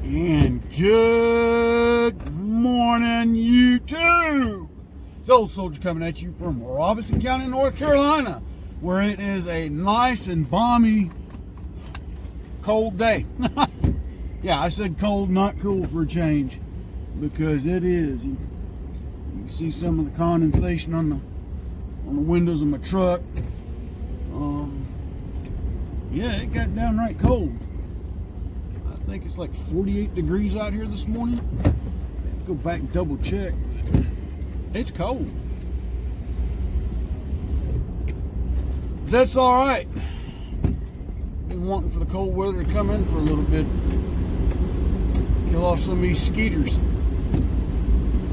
And good morning, YouTube. It's Old Soldier coming at you from Robeson County, North Carolina, where it is a nice and balmy, cold day. Yeah, I said cold, not cool for a change, because it is. You can see some of the condensation on the windows of my truck. Yeah, it got downright cold. I think it's like 48 degrees out here this morning. I have to go back and double check. It's cold. That's all right. Been wanting for the cold weather to come in for a little bit. Kill off some of these skeeters.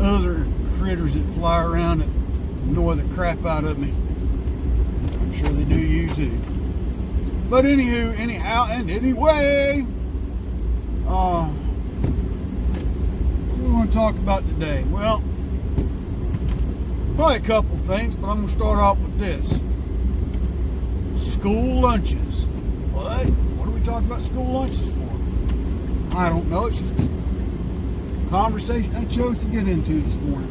Other critters that fly around that annoy the crap out of me. I'm sure they do you too. But anywho, anyhow, and anyway, what do we want to talk about today? Well, probably a couple things, but I'm going to start off with this. School lunches. What? What are we talking about school lunches for? I don't know. It's just a conversation I chose to get into this morning.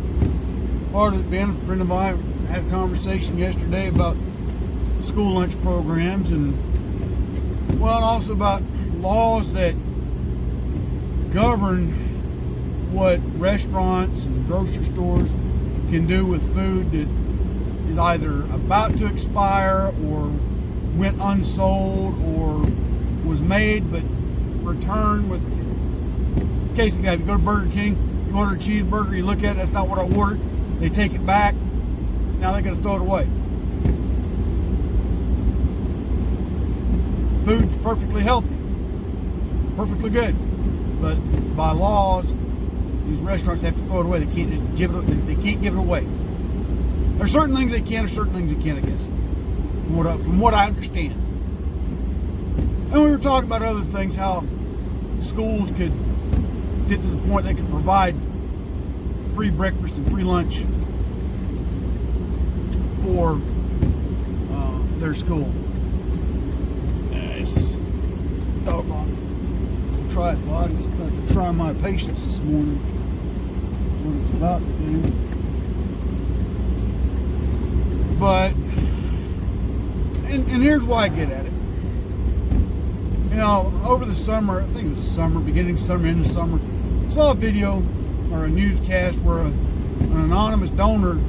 Part of it being a friend of mine had a conversation yesterday about school lunch programs and also about laws that govern what restaurants and grocery stores can do with food that is either about to expire or went unsold or was made but returned with. In case you go to Burger King, you order a cheeseburger, you look at it, that's not what I ordered. They take it back. Now they're going to throw it away. Food's perfectly healthy, perfectly good, but by laws, these restaurants have to throw it away. They can't just give it. They can't give it away. There's certain things they can, or certain things they can't. I guess, from what I understand. And we were talking about other things, how schools could get to the point they could provide free breakfast and free lunch for their school. Doggone tripod. It's about to try my patience this morning. That's what it's about to do. But, and here's why I get at it. You know, over the summer, I think it was the summer, beginning of summer, end of summer, I saw a video or a newscast where an anonymous donor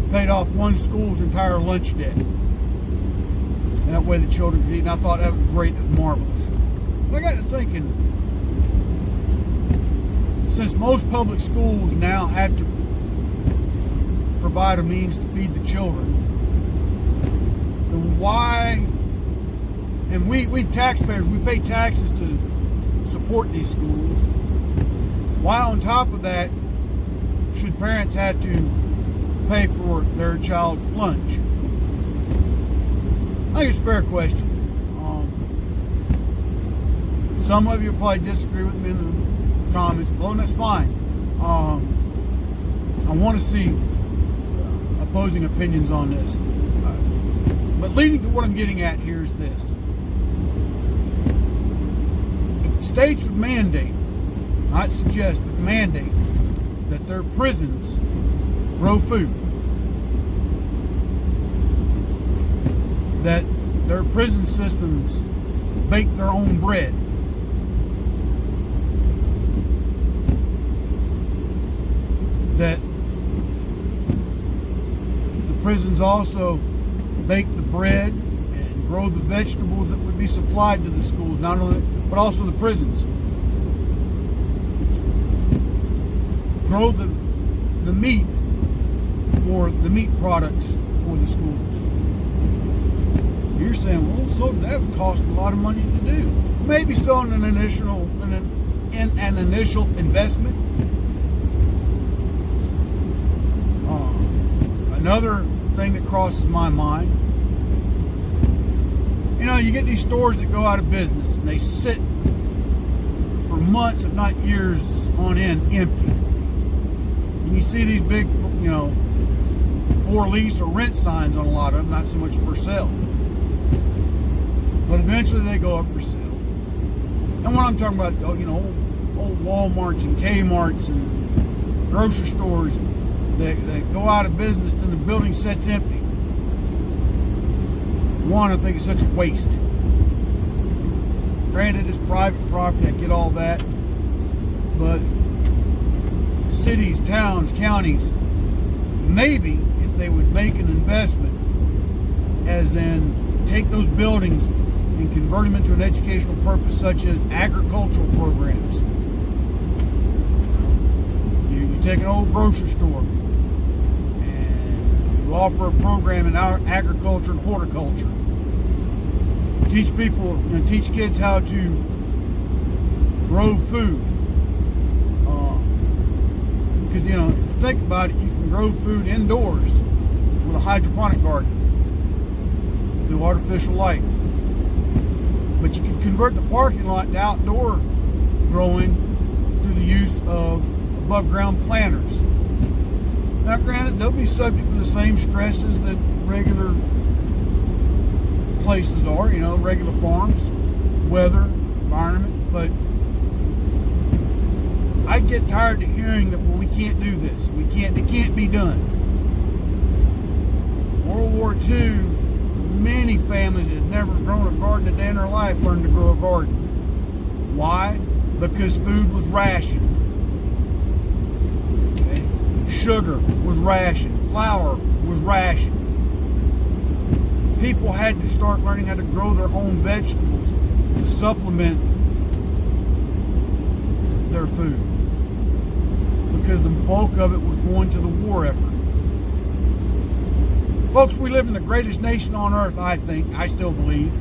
paid off one school's entire lunch debt. And that way the children could eat. And I thought that was great. It was marvelous. I got to thinking, since most public schools now have to provide a means to feed the children, then why, and we taxpayers, we pay taxes to support these schools, why on top of that should parents have to pay for their child's lunch? I think it's a fair question. Some of you will probably disagree with me in the comments below, and that's fine. I want to see opposing opinions on this. But leading to what I'm getting at here is this. If the states would mandate, not suggest, but mandate, that their prisons grow food, that their prison systems bake their own bread, that the prisons also bake the bread and grow the vegetables that would be supplied to the schools, not only, but also the prisons. Grow the meat for the meat products for the schools. You're saying, well, so that would cost a lot of money to do. Maybe so in an initial investment. Another thing that crosses my mind, you know, you get these stores that go out of business and they sit for months, if not years on end, empty. And you see these big, you know, for lease or rent signs on a lot of them, not so much for sale. But eventually they go up for sale. And what I'm talking about, you know, old Walmarts and Kmarts and grocery stores that go out of business, then the building sits empty. One, I think it's such a waste. Granted, it's private property, I get all that. But cities, towns, counties, maybe if they would make an investment, as in take those buildings and convert them into an educational purpose, such as agricultural programs. You take an old grocery store and you offer a program in our agriculture and horticulture. Teach people, teach kids how to grow food. Because, if you think about it, you can grow food indoors with a hydroponic garden through artificial light. But you can convert the parking lot to outdoor growing through the use of above ground planters. Now granted, they'll be subject to the same stresses that regular places are, regular farms, weather, environment, but I get tired of hearing that, well, we can't do this. It can't be done. World War II, many families that had never grown a garden a day in their life learned to grow a garden. Why? Because food was rationed. Okay? Sugar was rationed. Flour was rationed. People had to start learning how to grow their own vegetables to supplement their food, because the bulk of it was going to the war effort. Folks, we live in the greatest nation on earth, I think. I still believe.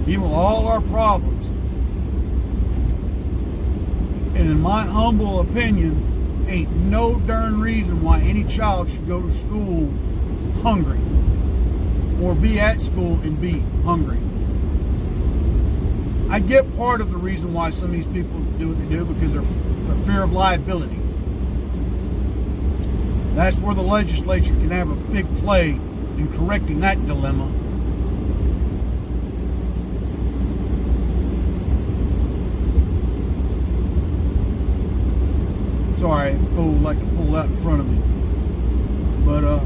Even with all our problems. And in my humble opinion, ain't no darn reason why any child should go to school hungry. Or be at school and be hungry. I get part of the reason why some of these people do what they do, because they're for fear of liability. That's where the legislature can have a big play in correcting that dilemma. Sorry, a fool like to pull that in front of me. But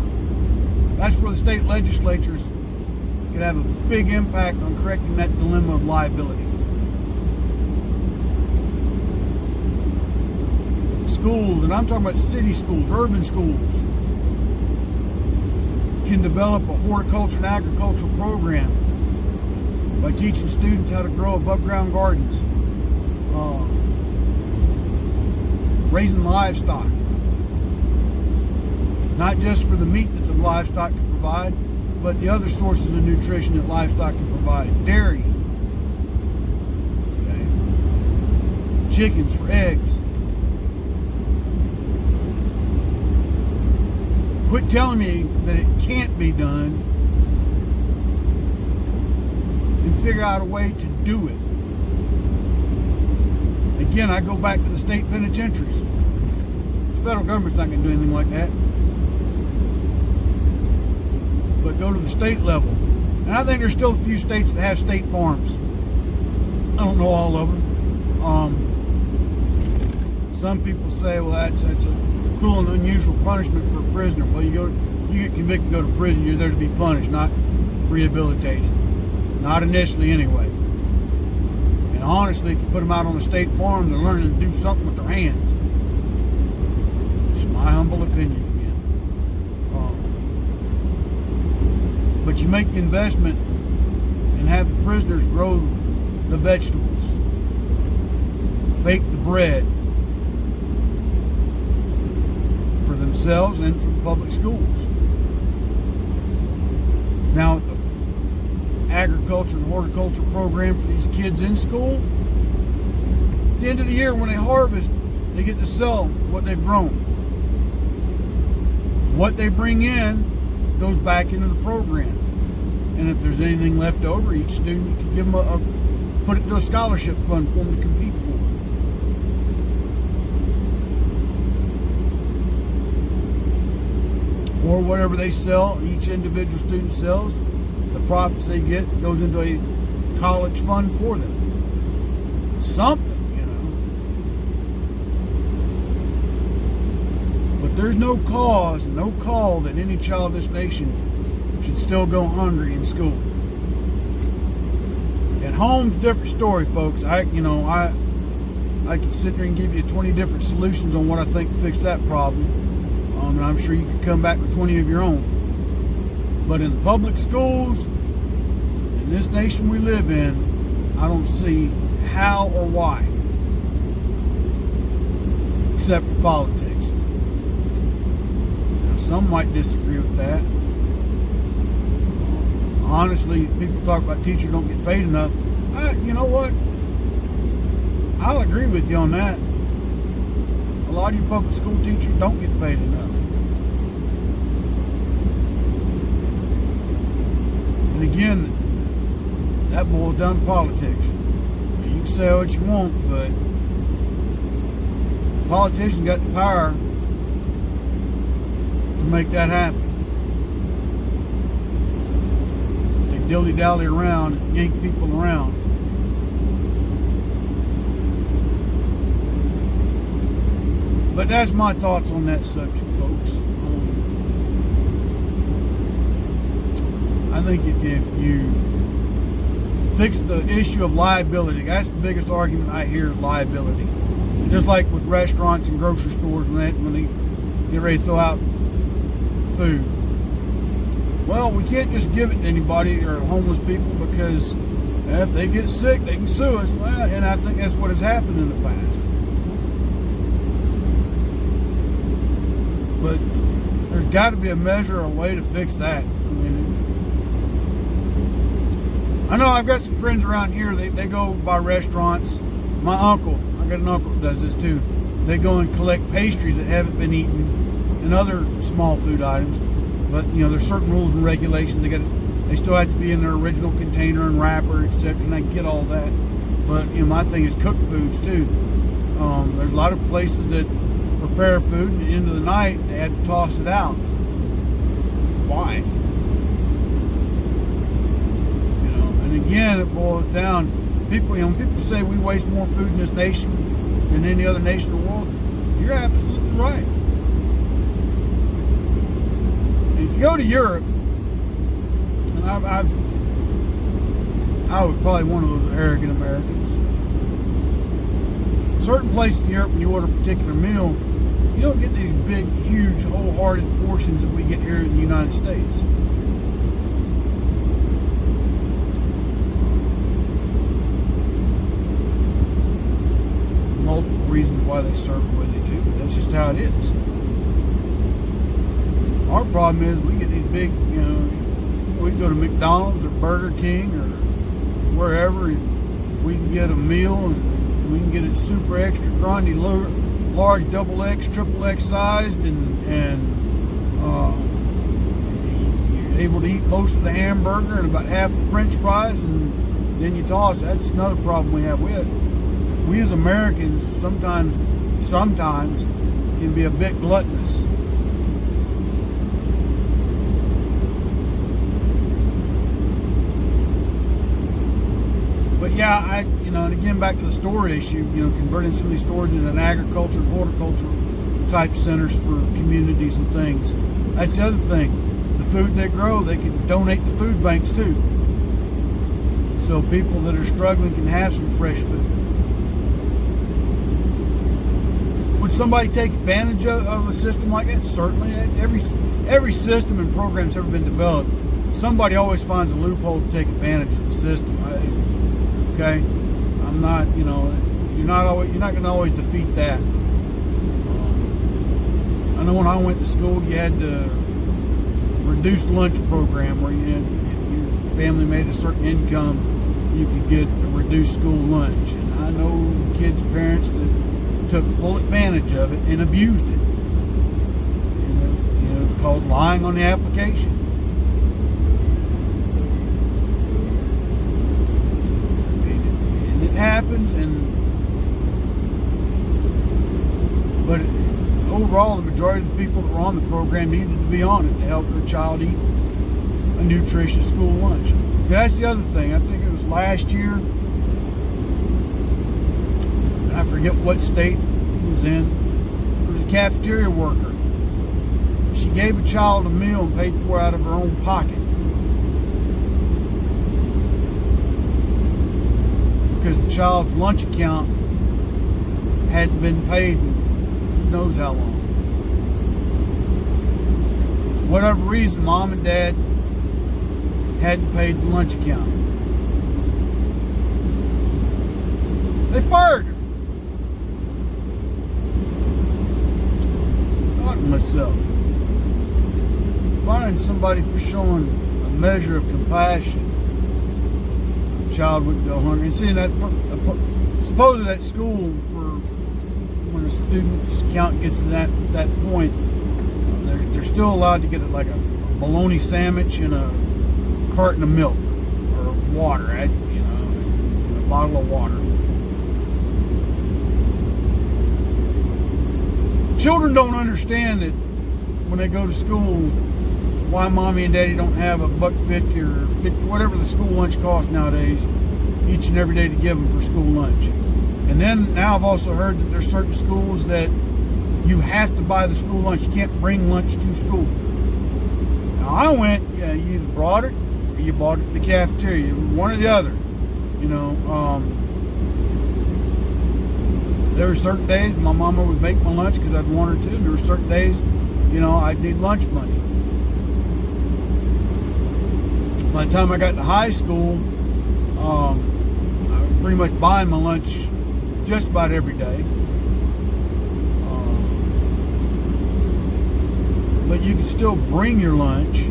that's where the state legislatures can have a big impact on correcting that dilemma of liability. Schools, and I'm talking about city schools, urban schools, can develop a horticulture and agricultural program by teaching students how to grow above ground gardens, raising livestock, not just for the meat that the livestock can provide, but the other sources of nutrition that livestock can provide. Dairy, okay, chickens for eggs. Quit telling me that it can't be done, and figure out a way to do it. Again, I go back to the state penitentiaries. The federal government's not going to do anything like that. But go to the state level. And I think there's still a few states that have state farms. I don't know all of them. Some people say, well, that's a cruel and unusual punishment for a prisoner. Well, you get convicted, go to prison, you're there to be punished, not rehabilitated. Not initially, anyway. And honestly, if you put them out on a state farm, they're learning to do something with their hands. It's my humble opinion again. But you make the investment and have the prisoners grow the vegetables, bake the bread for themselves and for the public schools. Now, the agriculture and horticulture program for these kids in school, at the end of the year when they harvest, they get to sell what they've grown. What they bring in goes back into the program. And if there's anything left over, each student can give them put it to a scholarship fund for them to compete for. Or whatever they sell, each individual student sells, the profits they get goes into a college fund for them. Something, there's no cause, no call that any child in this nation should still go hungry in school. At home's a different story, folks. I could sit there and give you 20 different solutions on what I think to fix that problem. And I'm sure you could come back with 20 of your own. But in the public schools, in this nation we live in, I don't see how or why. Except for politics. Now, some might disagree with that. Honestly, people talk about teachers don't get paid enough. You know what? I'll agree with you on that. A lot of you public school teachers don't get paid enough. And again, that boils down to politics. You can say what you want, but politicians got the power to make that happen. They dilly-dally around and yank people around. But that's my thoughts on that subject, folks. I think if you fix the issue of liability, that's the biggest argument I hear is liability. Just like with restaurants and grocery stores when they get ready to throw out food. Well, we can't just give it to anybody or homeless people because if they get sick, they can sue us. Well, and I think that's what has happened in the past. But there's got to be a measure or a way to fix that. I know I've got some friends around here, they go by restaurants. My uncle, I got an uncle that does this too. They go and collect pastries that haven't been eaten and other small food items. But, there's certain rules and regulations. They still have to be in their original container and wrapper, etc. And I get all that. But, my thing is cooked foods too. There's a lot of places that prepare food, and at the end of the night they had to toss it out. Why? And again, it boils down. When people say we waste more food in this nation than any other nation in the world, you're absolutely right. If you go to Europe, and I was probably one of those arrogant Americans. Certain places in Europe, when you order a particular meal, you don't get these big, huge, wholehearted portions that we get here in the United States. Multiple reasons why they serve the way they do, but that's just how it is. Our problem is we get these big, we can go to McDonald's or Burger King or wherever, and we can get a meal and we can get it super extra grande, large double X, triple X sized, and you're able to eat most of the hamburger and about half the French fries, and then you toss. That's another problem we have. We as Americans sometimes can be a bit gluttonous. But yeah, and again back to the store issue, converting some of these stores into an agriculture, horticulture type centers for communities and things. That's the other thing. The food they grow, they can donate to food banks too. So people that are struggling can have some fresh food. Would somebody take advantage of a system like that? Certainly. Every system and program that's ever been developed, somebody always finds a loophole to take advantage of the system. Okay, I'm not. You're not going to always defeat that. I know when I went to school, you had the reduced lunch program where if your family made a certain income, you could get a reduced school lunch. And I know kids' parents that took full advantage of it and abused it. It's called lying on the application. And it happens, but overall, the majority of the people that were on the program needed to be on it to help their child eat a nutritious school lunch. That's the other thing. I think it was last year. I forget what state it was in. There was a cafeteria worker she gave a child a meal and paid for it out of her own pocket. Because the child's lunch account hadn't been paid in who knows how long. For whatever reason, mom and dad hadn't paid the lunch account. They fired her. I thought to myself, firing somebody for showing a measure of compassion, the child wouldn't go hungry. And seeing that, supposedly that school, for when a student's account gets to that point, they're still allowed to get like a bologna sandwich and a carton of milk or water, a bottle of water. Children don't understand that when they go to school, why mommy and daddy don't have $1.50 or 50, whatever the school lunch costs nowadays, each and every day to give them for school lunch. And then now I've also heard that there's certain schools that you have to buy the school lunch. You can't bring lunch to school. Now I went, you either brought it or you bought it in the cafeteria, one or the other. There were certain days my mama would make my lunch because I'd want her to. There were certain days, I'd need lunch money. By the time I got to high school, I was pretty much buying my lunch just about every day. But you could still bring your lunch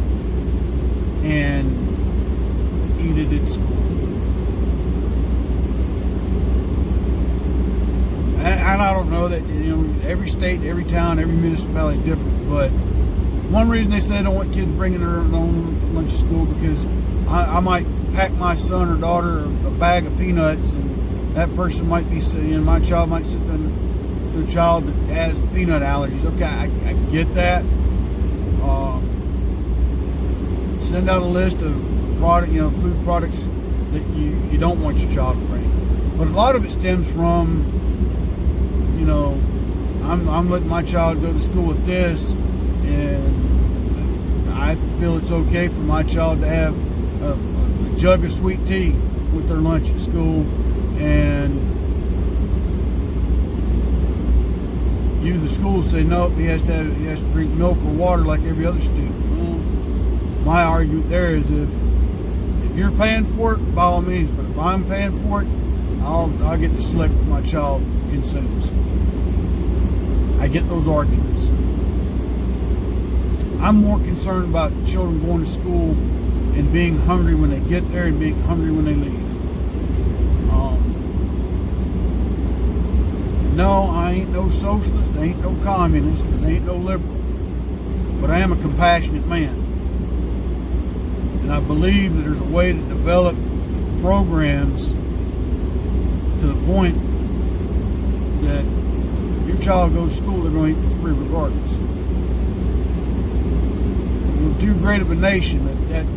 and eat it at school. And I don't know that, every state, every town, every municipality is different. But one reason they say they don't want kids bringing their own lunch to school, because I might pack my son or daughter a bag of peanuts, and that person might be, my child might sit to a child that has peanut allergies. Okay, I get that. Send out a list of food products that you don't want your child to bring. But a lot of it stems from, I'm letting my child go to school with this, and I feel it's okay for my child to have a jug of sweet tea with their lunch at school, and the school say no, he has to drink milk or water like every other student. Well, my argument there is if you're paying for it, by all means, but if I'm paying for it, I'll get to select what my child consumes. I get those arguments. I'm more concerned about children going to school and being hungry when they get there and being hungry when they leave. No, I ain't no socialist, I ain't no communist, and I ain't no liberal. But I am a compassionate man. And I believe that there's a way to develop programs to the point that your child goes to school, they're going to eat for free regardless. We're too great of a nation that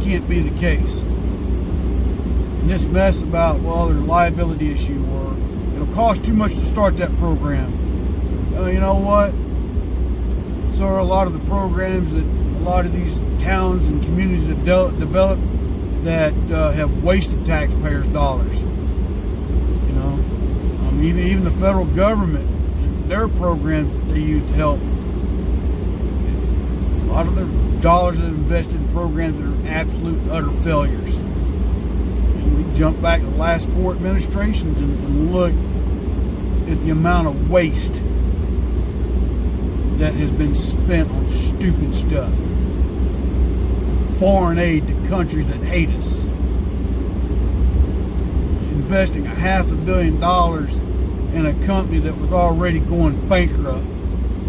can't be the case. And this mess about, there's a liability issue, or it'll cost too much to start that program. You know what? So are a lot of the programs that a lot of these towns and communities have developed that have wasted taxpayers' dollars. Even the federal government, their programs that they use to help, a lot of their dollars are invested in programs that are absolute utter failures. And we jump back to the last 4 administrations and look at the amount of waste that has been spent on stupid stuff. Foreign aid to countries that hate us. Investing $500 million in a company that was already going bankrupt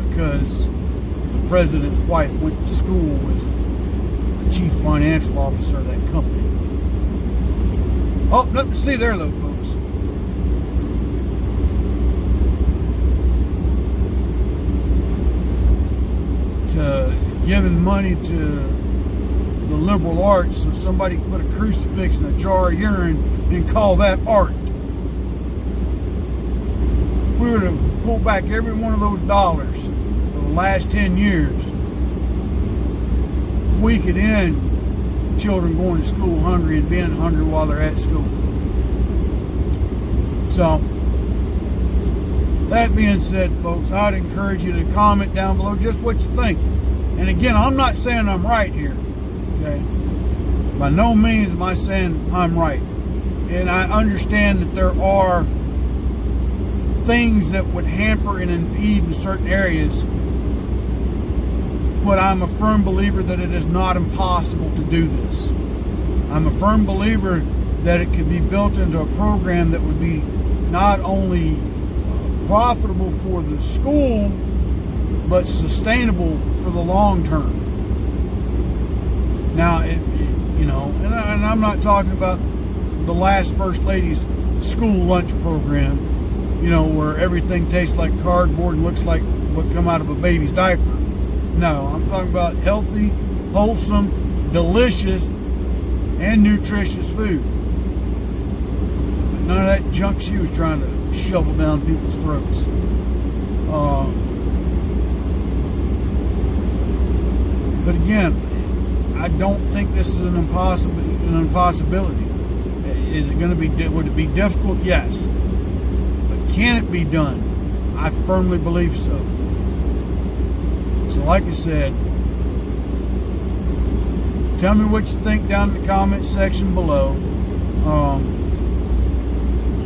because the president's wife went to school with the chief financial officer of that company. Oh, nothing to see there though, folks. To giving money to the liberal arts so somebody can put a crucifix in a jar of urine and call that art. We would have pulled back every one of those dollars for the last 10 years we could end children going to school hungry and being hungry while they're at school. So, that being said, folks, I'd encourage you to comment down below just what you think. And again, I'm not saying I'm right here, okay? By no means am I saying I'm right. And I understand that there are things that would hamper and impede in certain areas, but I'm a firm believer that it is not impossible to do this. I'm a firm believer that it could be built into a program that would be not only profitable for the school, but sustainable for the long term. Now, and I'm not talking about the last First Lady's school lunch program, where everything tastes like cardboard and looks like what come out of a baby's diaper. No, I'm talking about healthy, wholesome, delicious, and nutritious food. But none of that junk she was trying to shovel down people's throats. But again, I don't think this is an impossibility. Is it going to be? Would it be difficult? Yes. But can it be done? I firmly believe so. So, like I said, tell me what you think down in the comment section below.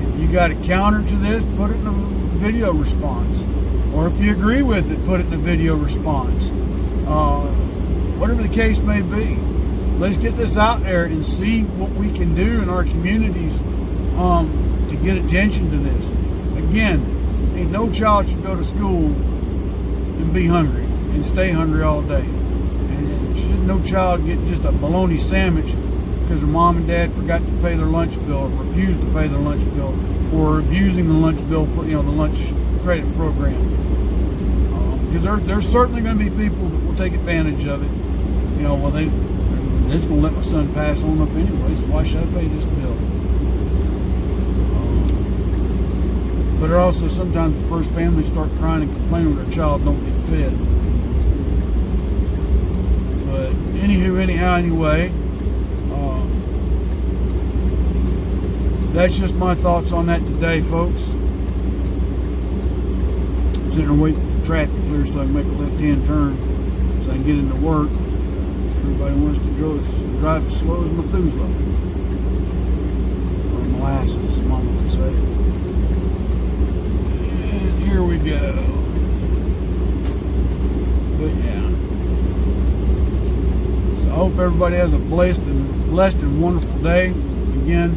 If you got a counter to this, put it in a video response. Or if you agree with it, put it in a video response. Whatever the case may be. Let's get this out there and see what we can do in our communities to get attention to this. Again, ain't no child should go to school and be hungry and stay hungry all day. And should no child get just a bologna sandwich because their mom and dad forgot to pay their lunch bill or refused to pay their lunch bill, or abusing the lunch bill, the lunch credit program. Because there's certainly going to be people that will take advantage of it. It's going to let my son pass on up anyway, so why should I pay this bill? But there also sometimes the first families start crying and complaining when their child don't get fed. But anyway, that's just my thoughts on that today, folks. I'm sitting there waiting for traffic to clear so I can make a left-hand turn so I can get into work. Everybody wants to drive as slow as Methuselah. Or molasses, as Mama would say. And here we go. But yeah. So I hope everybody has a blessed and wonderful day. Again,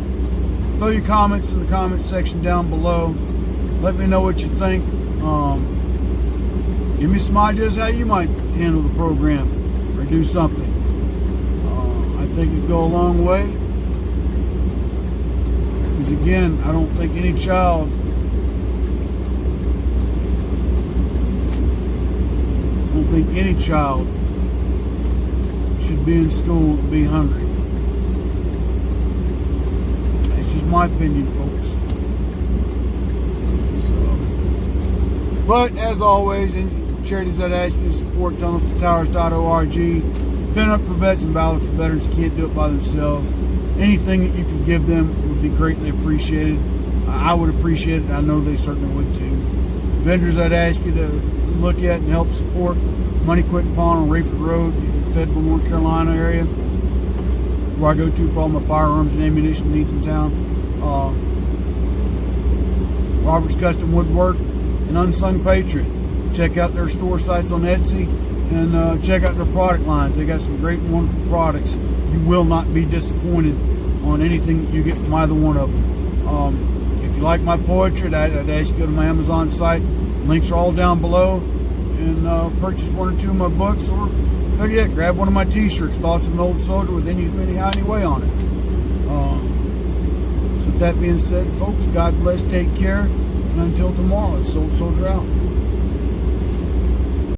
throw your comments in the comment section down below. Let me know what you think. Give me some ideas how you might handle the program or do something. I think it'd go a long way. Because again, I don't think any child should be in school and be hungry. That's just my opinion, folks. But as always, in charities that ask you to support, ThoughtsOfAnOldSoldier.org. Pin up for vets and ballot for veterans who can't do it by themselves. Anything that you can give them would be greatly appreciated. I would appreciate it. I know they certainly would too. Vendors I'd ask you to look at and help support: Money Quick Pawn on Rayford Road, Fayetteville, North Carolina area, where I go to for all my firearms and ammunition needs in town. Robert's Custom Woodwork and Unsung Patriot. Check out their store sites on Etsy and check out their product lines. They got some great and wonderful products. You will not be disappointed on anything that you get from either one of them. If you like my poetry, I'd ask you to go to my Amazon site. Links are all down below. And purchase one or two of my books, or better yet, grab one of my t-shirts, Thoughts of an Old Soldier, with any way on it. So with that being said, folks, God bless, take care, and until tomorrow, it's Old Soldier out.